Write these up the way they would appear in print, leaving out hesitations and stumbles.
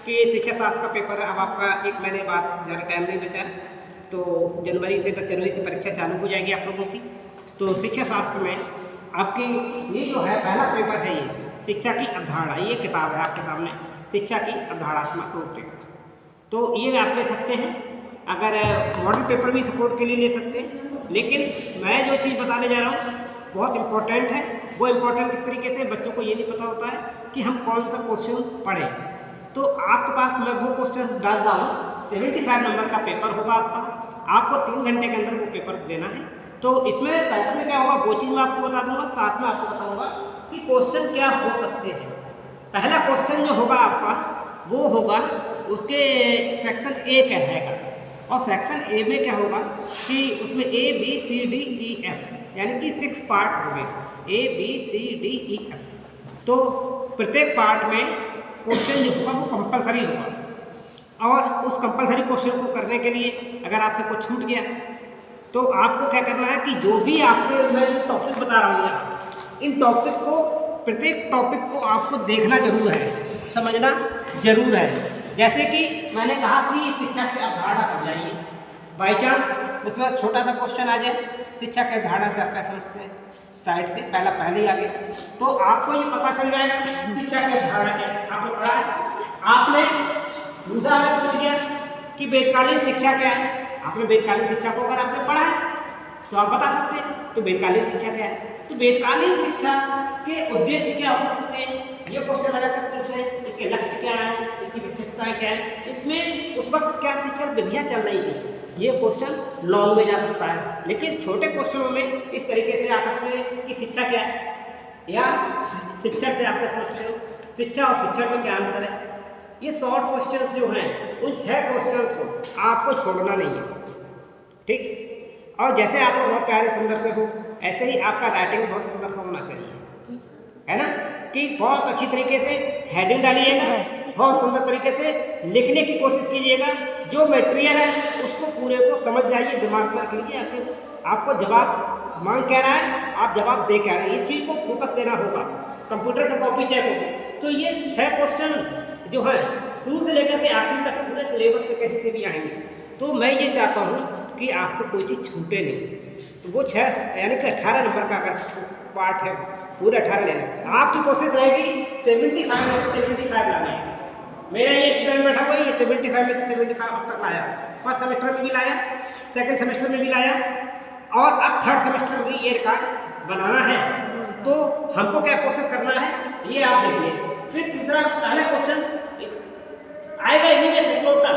कि शिक्षा शास्त्र का पेपर अब आपका 1 महीने बाद, ज़्यादा टाइम नहीं बचा है, तो जनवरी से 10 जनवरी से परीक्षा चालू हो जाएगी आप लोगों की। तो शिक्षा शास्त्र में आपकी ये जो है पहला पेपर है, ये शिक्षा की अवधारणा, ये किताब है आपके सामने, शिक्षा की अवधारणात्मक रूपरेखा। तो ये आप ले सकते हैं, अगर मॉडल पेपर भी सपोर्ट के लिए ले सकते हैं। लेकिन मैं जो चीज़ बताने जा रहा हूँ बहुत इम्पोर्टेंट है। वो इम्पोर्टेंट किस तरीके से, बच्चों को ये नहीं पता होता है कि हम कौन सा क्वेश्चन पढ़ें। तो आपके पास मैं वो क्वेश्चन डाल रहा हूँ, 75 नंबर का पेपर होगा आपका, आपको 3 घंटे के अंदर वो पेपर देना है। तो इसमें पैटर्न क्या होगा वो चीज़ मैं आपको बता दूंगा, साथ में आपको बताऊंगा कि क्वेश्चन क्या हो सकते हैं। पहला क्वेश्चन जो होगा आपका वो होगा उसके सेक्शन ए कहलाएगा, और सेक्शन ए में क्या होगा कि उसमें A B C D E F यानी कि 6 पार्ट होंगे, A B C D E F। तो प्रत्येक पार्ट में क्वेश्चन जो होगा वो कंपलसरी होगा, और उस कंपलसरी क्वेश्चन को करने के लिए अगर आपसे कुछ छूट गया तो आपको क्या करना है कि जो भी आपको मैं जो टॉपिक बता रहा हूँ यहाँ, इन टॉपिक को, प्रत्येक टॉपिक को आपको देखना जरूर है, समझना जरूर है। जैसे कि मैंने कहा कि शिक्षा की अवधारणा समझाइए, बाई चांस उसमें छोटा सा क्वेश्चन आ जाए शिक्षा की अवधारणा से आप क्या समझते हैं, साइड से पहले ही आ गया, तो आपको ये पता चल जाएगा शिक्षा की अवधारणा क्या है। आपने पढ़ा है, आपने दूसरा पूछ गया कि वेदकालीन शिक्षा क्या है, आपने वेदकालीन शिक्षा को अगर आपने पढ़ा है तो आप बता सकते हैं तो वेदकालीन शिक्षा क्या है। तो वेदकालीन शिक्षा के उद्देश्य क्या हो सकते हैं, ये क्वेश्चन लगा सकते हैं, इसके लक्ष्य क्या है, इसकी विशेषताएं क्या है, इसमें उस वक्त क्या शिक्षण विधियाँ चल रही थी, ये क्वेश्चन लॉन्ग में जा सकता है। लेकिन छोटे क्वेश्चनों में इस तरीके से आ सकते हैं कि शिक्षा क्या है, या शिक्षण से आप क्या समझते हो, शिक्षा और शिक्षण में क्या अंतर है। ये शॉर्ट क्वेश्चंस जो हैं उन 6 क्वेश्चंस को आपको छोड़ना नहीं है, ठीक। और जैसे आप बहुत प्यारे सुंदर से हो, ऐसे ही आपका राइटिंग बहुत सुंदर सा होना चाहिए, है ना, कि बहुत अच्छी तरीके से हेडिंग डालिएगा, बहुत सुंदर तरीके से लिखने की कोशिश कीजिएगा, जो मटेरियल है उसको पूरे को समझ जाइए, दिमाग में रख लीजिए, आपको जवाब मांग कह रहा है, आप जवाब दे कह रहे हैं, इस चीज़ को फोकस देना होगा। कंप्यूटर से कॉपी चेक होगी, तो ये 6 क्वेश्चन जो है शुरू से लेकर के आखिर तक पूरे सिलेबस से कहीं से भी आएंगे। तो मैं ये चाहता हूँ कि आपसे कोई चीज़ छूटे नहीं। तो वो 6 यानी कि 18 नंबर का अगर पार्ट है, पूरे 18 लेना, आपकी कोशिश रहेगी 75 में से 75 लाने हैं। मेरा ये स्टूडेंट बैठा हुआ है, ये 75 में से 75 अब तक लाया, फर्स्ट सेमेस्टर में भी लाया, सेकंड सेमेस्टर में भी लाया, और अब थर्ड सेमेस्टर में ये रिकॉर्ड बनाना है। तो हमको क्या कोशिश करना है ये आप देखिए। फिर तीसरा, पहला क्वेश्चन आएगा इन्हीं में टोटल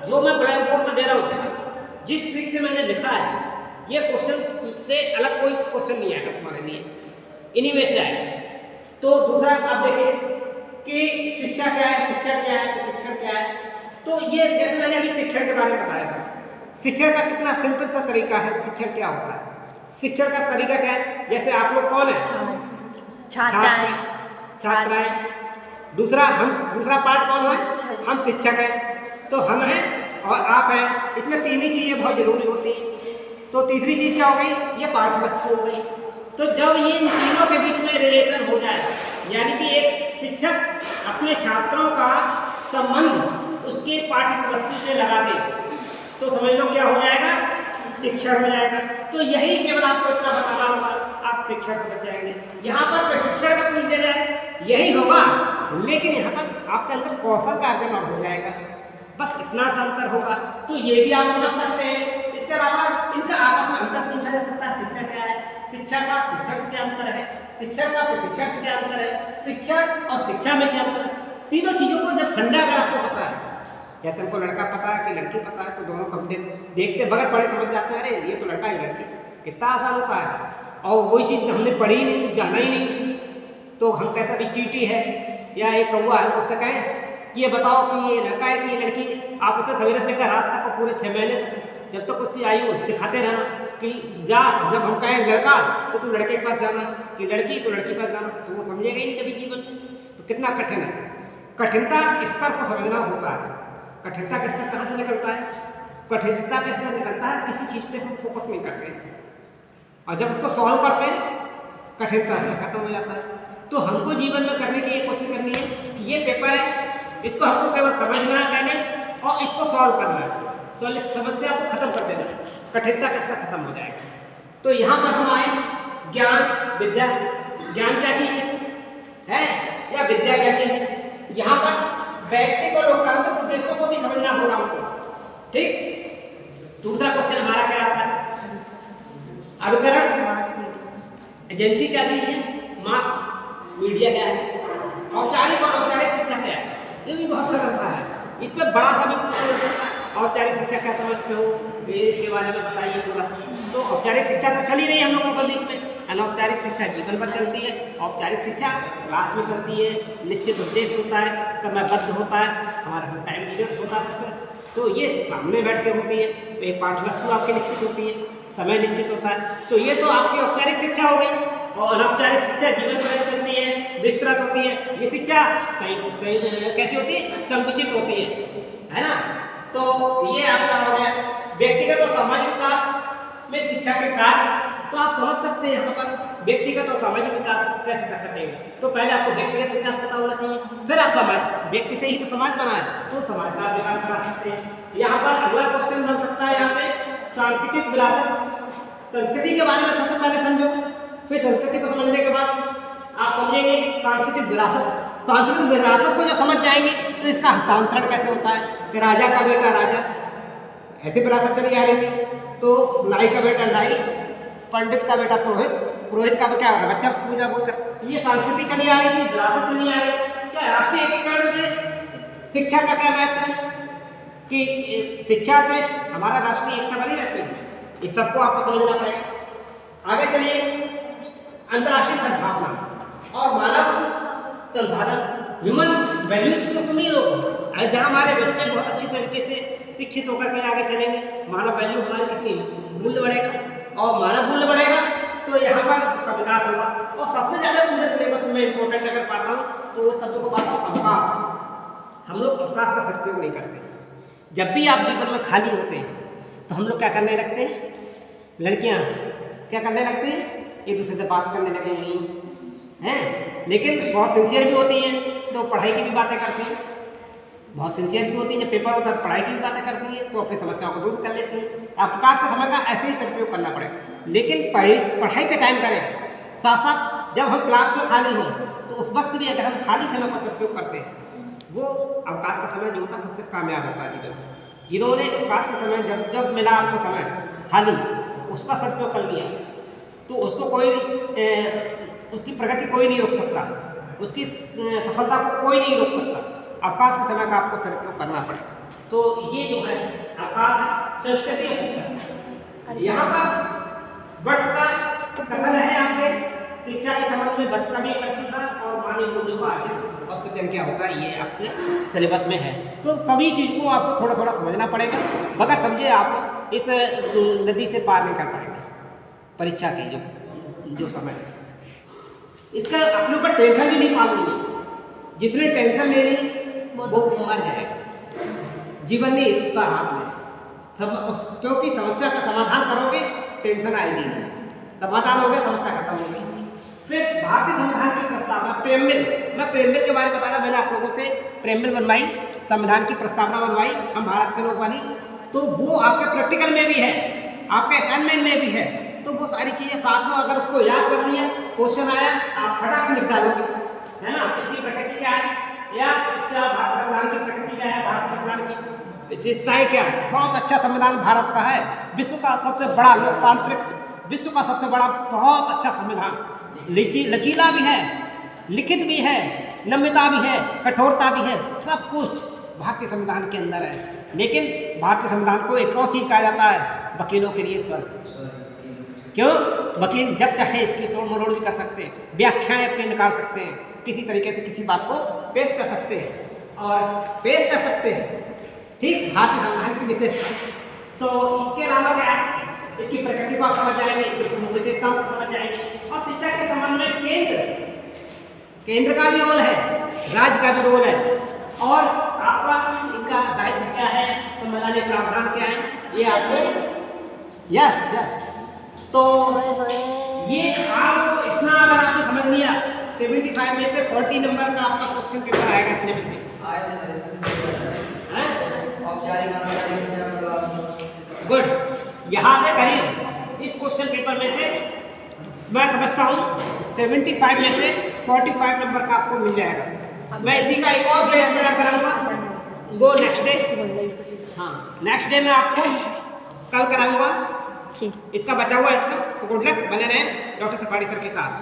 जो मैं ब्लैक बोर्ड पर दे रहा हूँ, जिस ट्रिक से मैंने लिखा है, ये क्वेश्चन से अलग कोई क्वेश्चन नहीं आएगा तुम्हारे लिए, इन्हीं में से आएगा। तो दूसरा आप देखिए कि शिक्षा क्या है, शिक्षण क्या है, शिक्षण क्या है। तो ये जैसे मैंने अभी शिक्षण के बारे में बताया था, शिक्षण का कितना सिंपल सा तरीका है, शिक्षण क्या होता है, शिक्षण का तरीका क्या है। जैसे आप लोग कौन है, छात्राएं। दूसरा पार्ट कौन है, हम शिक्षक हैं, तो हम हैं और आप हैं। इसमें 3 ही चीज़ें बहुत जरूरी होती हैं। तो तीसरी चीज़ क्या हो गई, ये पाठ्य वस्तु हो गई। तो जब ये इन तीनों के बीच में रिलेशन हो जाए, यानी कि एक शिक्षक अपने छात्रों का संबंध उसके पाठ्य वस्तु से लगा दे, तो समझ लो क्या हो जाएगा, शिक्षण हो जाएगा। तो यही केवल आपको इतना बताना होगा, आप शिक्षण बन जाएंगे। यहाँ पर प्रशिक्षण का पूछ दिया जाए यही होगा, लेकिन यहाँ पर आपके अंदर कौशल का अर्जन और हो जाएगा, बस इतना सा अंतर होगा। तो ये भी आप समझ सकते हैं। इसके अलावा इनका आपस में अंतर पूछा जा सकता है, शिक्षा क्या है, शिक्षा का शिक्षण से क्या अंतर है, शिक्षण का प्रशिक्षण से क्या अंतर है, शिक्षण और शिक्षा में क्या अंतर है। तीनों चीज़ों को जब फंडा अगर आपको पता है, जैसे हमको लड़का पता है कि लड़की पता है, तो दोनों को देखते बगैर पढ़े समझ जाते हैं, अरे ये तो लड़का, ये लड़की, कितना आसान होता है। और वही चीज़ हमने पढ़ी नहीं, जाना ही नहीं उसमें, तो हम कैसा भी चींटी है या एक कौवा है, उससे कहें कि ये बताओ कि ये लड़का है कि ये लड़की। आप उसे सवेरे से लेकर रात तक और पूरे 6 महीने तक जब तक उसकी आयु सिखाते रहना कि जा, जब हम कहें लड़का तो तू लड़के के पास जाना, कि लड़की तो लड़की के पास जाना, तो वो समझेगा ही नहीं कभी जीवन में। तो कितना कठिन है, कठिनता स्तर को समझना होता है। कठिनता का स्तर कहाँ से निकलता है, कठिनता का स्तर निकलता है किसी चीज़ पे हम फोकस नहीं करते हैं, और जब उसको सॉल्व करते हैं कठिनता से खत्म हो जाता है। तो हमको जीवन में करने की ये कोशिश करनी है कि ये पेपर है, इसको हमको केवल समझना है पहले और इसको सॉल्व करना है। समस्या को खत्म कर देना, कठिनता का इसका खत्म हो जाएगा। तो यहाँ पर हम आए ज्ञान विद्या। ज्ञान क्या चीज है या विद्या क्या चीज है? यहाँ पर व्यक्ति को लोकतांत्रिक उद्देश्यों को भी समझना होगा हमको, ठीक। दूसरा क्वेश्चन हमारा क्या आता है? अनुकरण एजेंसी क्या चीज है? मास मीडिया क्या है? औपचारिक और औपचारिक शिक्षा क्या है? ये भी बहुत सरल है, इस पर बड़ा सा भी औपचारिक शिक्षा क्या समझते हो इसके बारे में बताइए थोड़ा। तो औपचारिक शिक्षा तो चल ही रही है हम लोगों के बीच में, अनौपचारिक शिक्षा जीवन पर चलती है, औपचारिक शिक्षा क्लास में चलती है, निश्चित उद्देश्य होता है, समयबद्ध होता है, हमारा टाइम पीरियड होता है, तो ये सामने बैठ के होती है। तो एक पाठ्यवस्तु आपकी निश्चित होती है, समय निश्चित होता है। तो ये तो आपकी औपचारिक शिक्षा हो गई। और अनौपचारिक शिक्षा जीवन पर चलती है, विस्तृत होती है। ये शिक्षा सही कैसी होती है? संकुचित होती है ना। तो ये आपका हो गया व्यक्तिगत और सामाजिक विकास में शिक्षा के कार्य। तो आप समझ सकते हैं यहाँ पर व्यक्तिगत और सामाजिक विकास कैसे कर सकेंगे। तो पहले आपको व्यक्तिगत विकास पता होना चाहिए, फिर आप समाज, व्यक्ति से ही तो समाज बना है, तो समाज का विकास करा सकते हैं। यहाँ पर अगला क्वेश्चन बन सकता है यहाँ पे सांस्कृतिक विरासत। संस्कृति के बारे में सबसे पहले समझो, फिर संस्कृति को समझने के बाद आप समझेंगे सांस्कृतिक विरासत। सांस्कृतिक विरासत को जो समझ जाएंगे तो इसका हस्तांतरण कैसे होता है कि राजा का बेटा राजा, ऐसे विरासत चली आ रही थी। तो नाई का बेटा नाई, पंडित का बेटा पुरोहित, पुरोहित का क्या हो रहा है? बच्चा पूजा वो कर। ये संस्कृति चली आ रही थी, विरासत चली आ रही थी। क्या राष्ट्रीय एकीकरण में शिक्षा का क्या महत्व है कि शिक्षा से हमारा राष्ट्रीय एकता बनी रहती है? इस सबको आपको समझना पड़ेगा। आगे चलिए, अंतर्राष्ट्रीय सद्भावना और मानव संसाधन, ह्यूमन वैल्यूज को तुम ही लोग जहाँ हमारे बच्चे बहुत अच्छी तरीके से शिक्षित होकर के आगे चलेंगे, मानव वैल्यू हमारी कितनी मूल्य बढ़ेगा और मानव मूल्य बढ़ेगा तो यहाँ पर उसका विकास होगा। और सबसे ज़्यादा पूरे सिलेबस में इम्पोर्टेंट अगर पाता हूँ तो उस शब्द को पाता हूँ अवकाश। हम लोग अवकाश का सदुपयोग नहीं करते। जब भी आप जीवन में खाली होते हैं तो हम लोग क्या करने लगते हैं? लड़कियाँ क्या करने लगते हैं? एक दूसरे से बात करने लगेंगी हैं, लेकिन बहुत सिंसियर भी होती हैं तो पढ़ाई की भी बातें करती हैं, बहुत सिंसियर भी होती है। जब पेपर होता है तो पढ़ाई की भी बातें करती है, तो अपनी समस्याओं को दूर कर लेती है। अवकाश का समय का ऐसे ही सदुपयोग करना पड़ेगा, लेकिन पढ़ाई के टाइम करें, साथ साथ जब हम क्लास में खाली हों तो उस वक्त भी अगर हम खाली समय का सदुपयोग करते हैं, वो अवकाश का समय जो होता है सबसे कामयाब होता है जीवन में। जिन्होंने अवकाश का समय जब जब मिला आपको समय खाली, उसका सदुपयोग कर लिया तो उसको उसकी प्रगति कोई नहीं रोक सकता, उसकी सफलता को कोई नहीं रोक सकता। अवकाश के समय का आपको सदुपयोग करना पड़ेगा। तो ये जो है अवकाश, संस्कृति और शिक्षा। यहाँ पर वर्ष का कथन है आपके शिक्षा के संबंध में, वर्ष का भी कथन था और मानवीय मूल्यों का आर्थिक और सृजन क्या होता है ये आपके सिलेबस में है। तो सभी चीज़ को आपको थोड़ा थोड़ा समझना पड़ेगा, बगैर समझे आप इस नदी से पार नहीं कर पाएंगे परीक्षा की जो समय है। इसका अपने ऊपर टेंशन भी नहीं पालनी है। जिसने टेंशन ले ली वो मर जाएगा, जीवन नहीं उसका हाथ में। क्योंकि समस्या का समाधान करोगे टेंशन आएगी नहीं, समाधान हो गया समस्या खत्म हो गई। फिर भारतीय संविधान की प्रस्तावना प्रेमबिल, मैं प्रेमबिल के बारे में बता रहा, मैंने आप लोगों से प्रेमबिल बनवाई, संविधान की प्रस्तावना बनवाई हम भारत के लोग वाली, तो वो आपके प्रैक्टिकल में भी है, आपके असाइनमेंट में भी है। तो वो सारी चीज़ें साथ में अगर उसको याद कर लिया, क्वेश्चन आया आप फटाक से लिख डालोगे, है ना। इसकी प्रकृति क्या है या इसका भारत संविधान की प्रकृति क्या है, भारत संविधान की विशेषताएं क्या है। बहुत अच्छा संविधान भारत का है, विश्व का सबसे बड़ा लोकतांत्रिक, विश्व का सबसे बड़ा बहुत अच्छा संविधान, लचीला भी है, लिखित भी है, नम्यता भी है, कठोरता भी है, सब कुछ भारतीय संविधान के अंदर है। लेकिन भारतीय संविधान को एक और चीज़ कहा जाता है, वकीलों के लिए स्वर्ग। क्यों? वकील जब चाहे इसकी तोड़ मरोड़ भी कर सकते हैं, व्याख्याएं अपने निकाल सकते हैं, किसी तरीके से किसी बात को पेश कर सकते हैं और पेश कर सकते हैं, ठीक, भारतीय संविधान की विशेषता। तो इसके अलावा क्या है, इसकी प्रकृति को आप समझ जाएंगे, इसकी विशेषताओं को समझ जाएंगे। और शिक्षा के संबंध में केंद्र का भी रोल है, राज्य का भी रोल है, और आपका इनका दायित्व क्या है, तो मैदानी प्रावधान क्या है, ये आपको यस। तो ये आपको इतना अगर आपने समझ लिया, 75 में से 40 नंबर का आपका क्वेश्चन पेपर आएगा इतने में से। गुड। यहाँ से करीब इस क्वेश्चन पेपर में से मैं समझता हूँ 75 में से 45 नंबर का आपको मिल जाएगा। मैं इसी का एक और पेपर तैयार कराऊंगा वो नेक्स्ट डे। हाँ, नेक्स्ट डे मैं आपको कल कराऊंगा। ठीक, इसका बचा हुआ हिस्सा। तो गुड लक, बने रहें डॉक्टर त्रिपाठी सर के साथ।